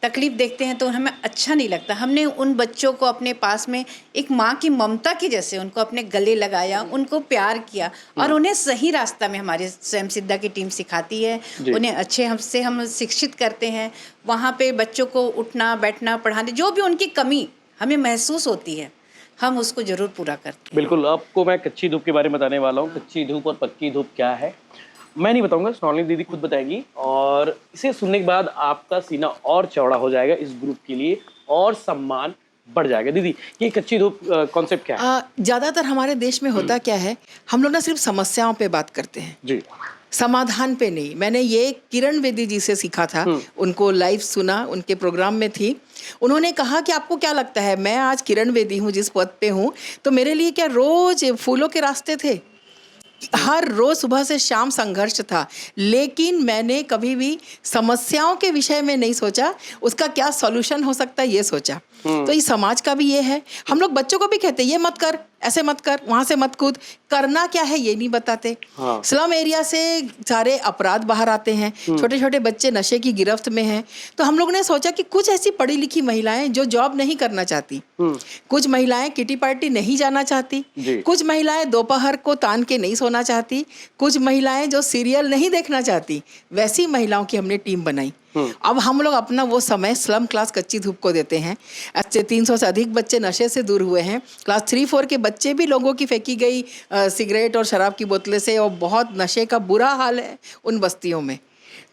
तकलीफ़ देखते हैं तो हमें अच्छा नहीं लगता। हमने उन बच्चों को अपने पास में एक माँ की ममता की जैसे उनको अपने गले लगाया, उनको प्यार किया और उन्हें सही रास्ता में हमारी स्वयं सिद्धा की टीम सिखाती है, उन्हें अच्छे हमसे हम शिक्षित करते हैं। वहाँ पे बच्चों को उठना बैठना पढ़ाने, जो भी उनकी कमी हमें महसूस होती है हम उसको ज़रूर पूरा करते हैं। बिल्कुल, आपको मैं कच्ची धूप के बारे में बताने वाला हूँ। कच्ची धूप और पक्की धूप क्या है मैं नहीं बताऊंगा, स्वर्णिम दीदी खुद बताएगी और इसे सुनने के बाद आपका सीना और चौड़ा हो जाएगा इस ग्रुप के लिए और सम्मान बढ़ जाएगा। दीदी, ये कच्ची धूप कॉन्सेप्ट क्या है? ज़्यादातर हमारे देश में होता क्या है, हम लोग ना सिर्फ समस्याओं पे बात करते हैं जी, समाधान पे नहीं। मैंने ये किरण बेदी जी से सीखा था, उनको लाइव सुना, उनके प्रोग्राम में थी। उन्होंने कहा कि आपको क्या लगता है, मैं आज किरण बेदी हूँ जिस पद पे हूँ, तो मेरे लिए क्या रोज फूलों के रास्ते थे? हर रोज सुबह से शाम संघर्ष था, लेकिन मैंने कभी भी समस्याओं के विषय में नहीं सोचा, उसका क्या सॉल्यूशन हो सकता है ये सोचा। तो इस समाज का भी ये है, हम लोग बच्चों को भी कहते हैं ये मत कर, ऐसे मत कर, वहां से मत कूद, करना क्या है ये नहीं बताते। स्लम एरिया से सारे अपराध बाहर आते हैं, छोटे छोटे बच्चे नशे की गिरफ्त में हैं, तो हम लोग ने सोचा कि कुछ ऐसी पढ़ी लिखी महिलाएं जो जॉब नहीं करना चाहती, कुछ महिलाएं किटी पार्टी नहीं जाना चाहती, कुछ महिलाएं दोपहर को तान के नहीं सोना चाहती, कुछ महिलाएं जो सीरियल नहीं देखना चाहती, वैसी महिलाओं की हमने टीम बनाई। अब हम लोग अपना वो समय स्लम क्लास कच्ची धूप को देते हैं। अच्छे 300 से अधिक बच्चे नशे से दूर हुए हैं। क्लास 3-4 के बच्चे भी लोगों की फेंकी गई सिगरेट और शराब की बोतलें से, और बहुत नशे का बुरा हाल है उन बस्तियों में,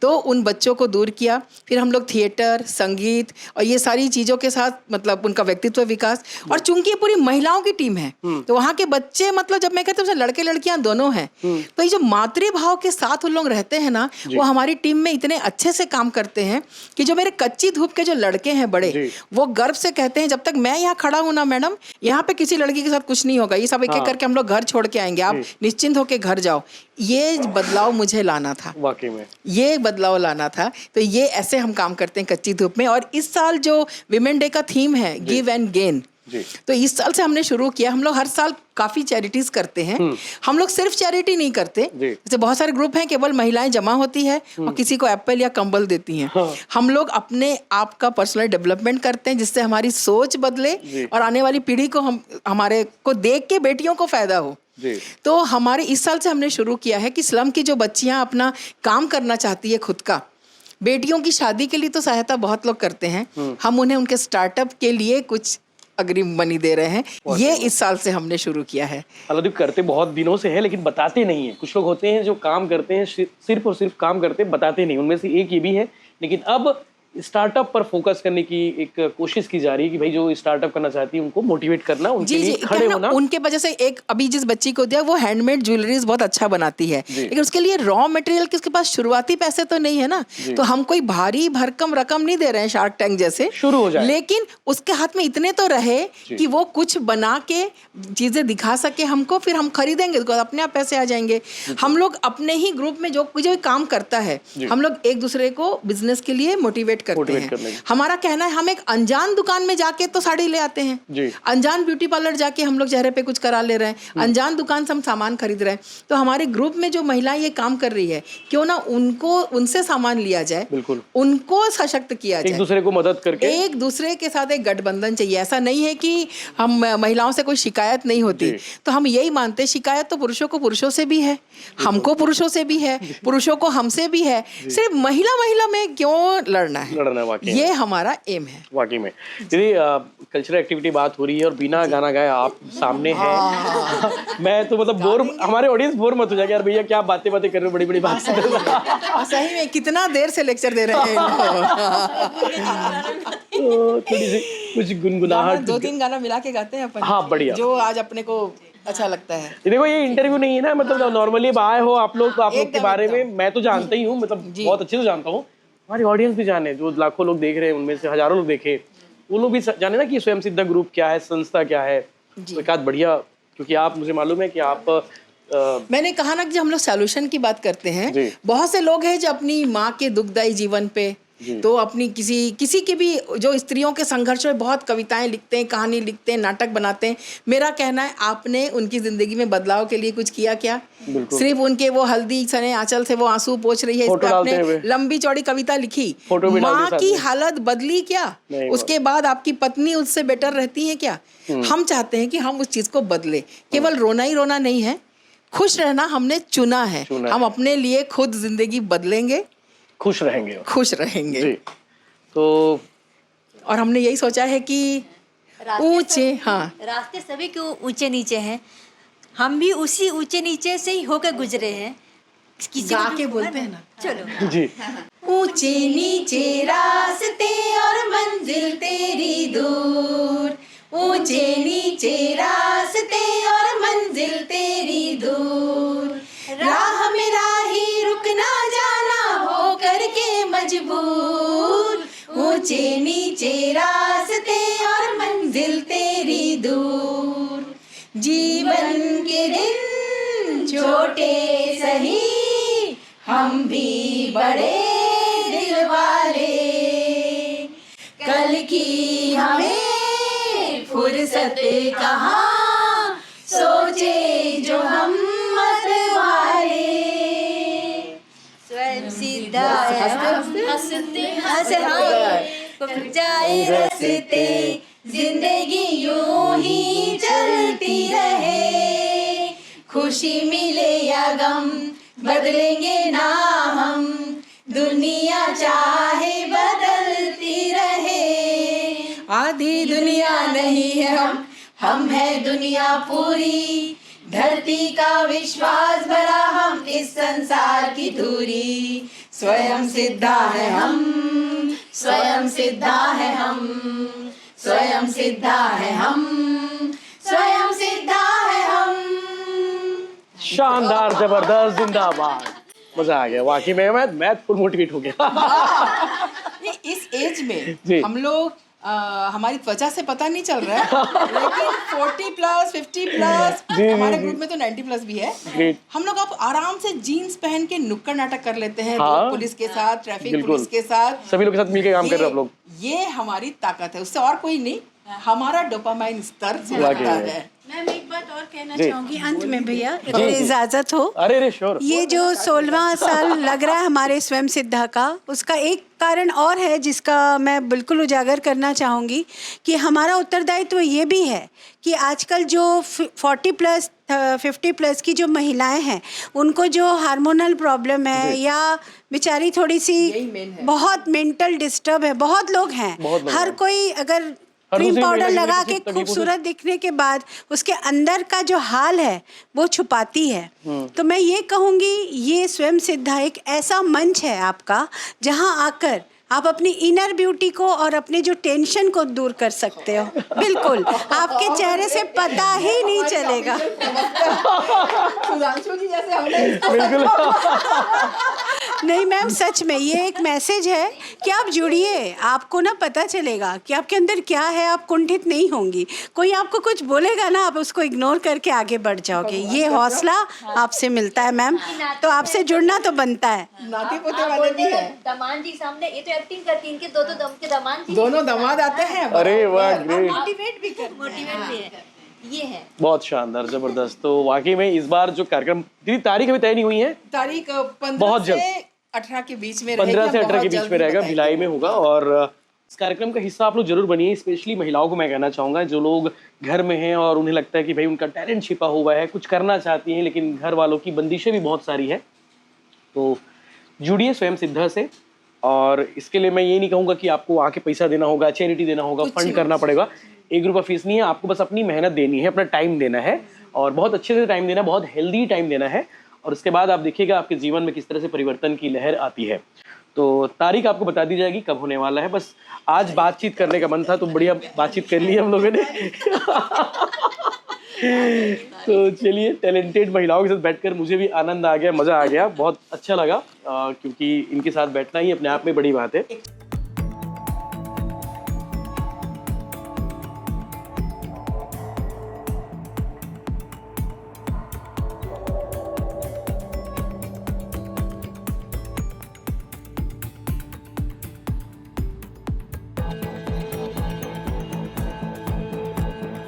तो उन बच्चों को दूर किया। फिर हम लोग थिएटर, संगीत और ये सारी चीज़ों के साथ मतलब उनका व्यक्तित्व विकास, और चूंकि ये पूरी महिलाओं की टीम है तो वहाँ के बच्चे मतलब जब मैं कहती हूँ लड़के लड़कियाँ दोनों हैं, तो ये जो मातृभाव के साथ उन लोग रहते हैं ना, वो हमारी टीम में इतने अच्छे से काम करते हैं कि जो मेरे कच्ची धूप के जो लड़के हैं बड़े, वो गर्व से कहते हैं जब तक मैं यहाँ खड़ा हूँ ना मैडम, यहाँ पे किसी लड़की के साथ कुछ नहीं होगा, ये सब एक एक करके हम लोग घर छोड़ के आएंगे, आप निश्चिंत होकर घर जाओ। ये बदलाव मुझे लाना था, वाकई में ये बदलाव लाना था। तो ये ऐसे हम काम करते हैं कच्ची धूप में। और इस साल जो विमेन डे का थीम है गिव एंड गेन, तो इस साल से हमने शुरू किया। हम लोग हर साल काफी चैरिटीज करते हैं। हम लोग सिर्फ चैरिटी नहीं करते, जैसे बहुत सारे ग्रुप हैं केवल महिलाएं जमा होती है और किसी को एप्पल या कंबल देती हैं। हम लोग अपने आप का पर्सनल डेवलपमेंट करते हैं जिससे हमारी सोच बदले और आने वाली पीढ़ी को हमारे को देख के बेटियों को फायदा हो। तो हमारे इस साल से हमने शुरू किया है कि स्लम की जो बच्चियां अपना काम करना चाहती है खुद का, बेटियों की शादी के लिए तो सहायता बहुत लोग करते हैं, हम उन्हें उनके स्टार्टअप के लिए कुछ अग्रिम मनी दे रहे हैं। ये इस साल से हमने शुरू किया है। अलदीप करते बहुत दिनों से है लेकिन बताते नहीं है। कुछ लोग होते हैं जो काम करते हैं, सिर्फ और सिर्फ काम करते हैं, बताते नहीं। उनमें से एक ये भी है। लेकिन अब स्टार्टअप पर फोकस करने की एक कोशिश की जा रही है कि भाई जो स्टार्टअप करना चाहती है उनको मोटिवेट करना, उनके लिए खड़े होना। उनके वजह से एक अभी जिस बच्ची को दिया वो हैंडमेड ज्वेलरीज बहुत अच्छा बनाती है, लेकिन उसके लिए रॉ मटेरियल के उसके पास शुरुआती पैसे तो नहीं है ना, तो हम कोई भारी भरकम रकम नहीं दे रहे हैं शार्क टैंक जैसे, शुरू हो जाए, लेकिन उसके हाथ में इतने तो रहे कि वो कुछ बना के चीजें दिखा सके हमको, फिर हम खरीदेंगे तो अपने आप पैसे आ जाएंगे। हम लोग अपने ही ग्रुप में जो काम करता है, हम लोग एक दूसरे को बिजनेस के लिए मोटिवेट करते हैं। हमारा कहना है हम एक अनजान दुकान में जाके तो साड़ी ले आते हैं, अनजान ब्यूटी पार्लर जाके हम लोग चेहरे पे कुछ करा ले रहे हैं, अनजान दुकान से हम सामान खरीद रहे हैं। तो हमारे ग्रुप में जो महिलाएं ये काम कर रही है, क्यों ना उनको उनसे सामान लिया जाए, उनको सशक्त किया जाए, एक दूसरे को मदद करके, एक दूसरे के साथ एक गठबंधन चाहिए। ऐसा नहीं है कि हम महिलाओं से कोई शिकायत नहीं होती, तो हम यही मानते शिकायत तो पुरुषों को पुरुषों से भी है, हमको पुरुषों से भी है, पुरुषों को हमसे भी है, सिर्फ महिला में क्यों लड़ना है, ये हमारा एम है। वाकई में दीदी कल्चरल एक्टिविटी बात हो रही है और बिना गाना गाए आप सामने हैं। मैं तो मतलब बोर, हमारे ऑडियंस बोर मत हो जाएगा यार भैया क्या बातें कर रहे हो, बड़ी बड़ी बात। सही में कितना देर से लेक्चर दे रहे हैं। थोड़ी सी कुछ गुनगुनाहट, 2-3 गाना मिला के गाते हैं अपन। हाँ बढ़िया, जो आज अपने को अच्छा लगता है। देखो ये इंटरव्यू नहीं है ना, मतलब नॉर्मली आए हो आप लोग तो आप लोग के बारे में मैं तो जानता ही हूँ, मतलब बहुत अच्छे से जानता हूँ। हमारी ऑडियंस भी जाने, जो लाखों लोग देख रहे हैं उनमें से हजारों लोग देखे, वो लोग भी जाने ना कि स्वयं सिद्धा ग्रुप क्या है, संस्था क्या है। एक आध बढ़िया, क्योंकि आप, मुझे मालूम है कि आप मैंने कहा ना कि जब हम लोग सॉल्यूशन की बात करते हैं, जी। बहुत से लोग हैं जो अपनी माँ के दुखदायी जीवन पे, तो अपनी किसी की भी जो स्त्रियों के संघर्ष में बहुत कविताएं लिखते हैं, कहानी लिखते हैं, नाटक बनाते हैं। मेरा कहना है, आपने उनकी जिंदगी में बदलाव के लिए कुछ किया क्या? सिर्फ उनके वो हल्दी सने आंचल से वो आंसू पोंछ रही है, इस पे आपने लंबी चौड़ी कविता लिखी। माँ की हालत बदली क्या? उसके बाद आपकी पत्नी उससे बेटर रहती है क्या? हम चाहते हैं कि हम उस चीज को बदले। केवल रोना ही रोना नहीं है, खुश रहना हमने चुना है। हम अपने लिए खुद जिंदगी बदलेंगे, खुश रहेंगे जी। तो और हमने यही सोचा है कि ऊंचे, हाँ, रास्ते सभी के ऊंचे नीचे हैं, हम भी उसी ऊंचे नीचे से ही होकर गुजरे हैं। गा के बोलते हैं ना, चलो जी। ऊंचे नीचे रास्ते और मंजिल तेरी दूर, ऊंचे नीचे रास्ते और मंजिल तेरी दूर, राह में राही रुक ना जाना हो करके मजबूर, ऊंचे नीचे रास्ते और मंजिल तेरी दूर, जीवन के दिन छोटे सही हम भी बड़े दिल वाले, कल की हमें फुर्सत कहाँ, सोचे जो हम मत वाले, स्वयं सिद्धा है हम, हंसते हंसते जाए रस्ते, जिंदगी यूं ही चलती रहे, खुशी मिले या गम बदलेंगे ना हम, दुनिया चाहे बदलती रहे, आधी दुनिया नहीं है हम है दुनिया पूरी, धरती का विश्वास भरा हम इस संसार की धूरी, स्वयं सिद्धा है हम, स्वयं सिद्धा है हम, स्वयं सिद्धा है हम, स्वयं सिद्धा है हम। शानदार, जबरदस्त, जिंदाबाद, मजा आ गया वाकई में। मैं फुल मोटिवेट हो गया। इस एज में जी। हम लोग हमारी त्वचा से पता नहीं चल रहा है, लेकिन 40+, 50+, हमारे ग्रुप में तो 90+ भी है। Great. हम लोग अब आराम से जीन्स पहन के नुक्कड़ नाटक कर लेते हैं, हाँ, रोड पुलिस के साथ, ट्रैफिक बिल्कुल। पुलिस के साथ, सभी लोग के साथ मिलकर काम कर रहे हैं आप लोग। ये हमारी ताकत है, उससे और कोई नहीं, हमारा डोपामाइन स्तर बढ़ता है। मैम एक बात और कहना जी। चाहूंगी अंत में भैया, अगर इजाजत हो। अरे श्योर। ये जो 16वां साल लग रहा है हमारे स्वयं सिद्धा का, उसका एक कारण और है जिसका मैं बिल्कुल उजागर करना चाहूँगी कि हमारा उत्तरदायित्व ये भी है कि आजकल जो 40+, 50+ की जो महिलाएं हैं, उनको जो हार्मोनल प्रॉब्लम है या बेचारी थोड़ी सी बहुत मेंटल डिस्टर्ब है, बहुत लोग हैं, हर कोई अगर क्रीम पाउडर लगा के खूबसूरत दिखने के बाद उसके अंदर का जो हाल है वो छुपाती है। तो मैं ये कहूँगी, ये स्वयं सिद्धा एक ऐसा मंच है आपका जहाँ आकर आप अपनी इनर ब्यूटी को और अपने जो टेंशन को दूर कर सकते हो। बिल्कुल, आपके चेहरे से पता ही नहीं चलेगा। नहीं मैम, सच में ये एक मैसेज है कि आप जुड़िए, आपको ना पता चलेगा कि आपके अंदर क्या है, आप कुंठित नहीं होंगी। कोई आपको कुछ बोलेगा ना, आप उसको इग्नोर करके आगे बढ़ जाओगे। ये हौसला आपसे मिलता है मैम, तो आपसे जुड़ना तो बनता है। नाती पोते वाले भी है, दमान जी सामने, ये तो एक्टिंग करती है, इनके दमान जी, दोनों दामाद आते हैं। अरे वाह, ग्रेट, मोटिवेट भी है, ये है बहुत शानदार, जबरदस्त। तो वाकई में इस बार जो कार्यक्रम की तारीख अभी तय नहीं हुई है, तारीख 15 बहुत जल्द, से 18 के बीच में, 15 से 18 के बहुत बीच में रहेगा, भिलाई में होगा। और इस कार्यक्रम का हिस्सा आप लोग जरूर बनिए। स्पेशली महिलाओं को मैं कहना चाहूँगा, जो लोग घर में हैं और उन्हें लगता है कि भाई उनका टैलेंट छिपा हुआ है, कुछ करना चाहती हैं, लेकिन घर वालों की बंदिशें भी बहुत सारी है, तो जुड़िए स्वयं सिद्धा से। और इसके लिए मैं ये नहीं कहूँगा कि आपको आके पैसा देना होगा, चैरिटी देना होगा, फंड करना पड़ेगा, 1 रुपया फीस नहीं है, आपको बस अपनी मेहनत देनी है, अपना टाइम देना है, और बहुत अच्छे से टाइम देना है, बहुत हेल्दी टाइम देना है, और उसके बाद आप देखिएगा आपके जीवन में किस तरह से परिवर्तन की लहर आती है। तो तारीख आपको बता दी जाएगी कब होने वाला है। बस आज बातचीत करने का मन था, तो बढ़िया बातचीत कर ली हम लोगों ने। तो चलिए, टैलेंटेड महिलाओं के साथ बैठकर मुझे भी आनंद आ गया, मज़ा आ गया, बहुत अच्छा लगा, क्योंकि इनके साथ बैठना ही अपने आप में बड़ी बात है।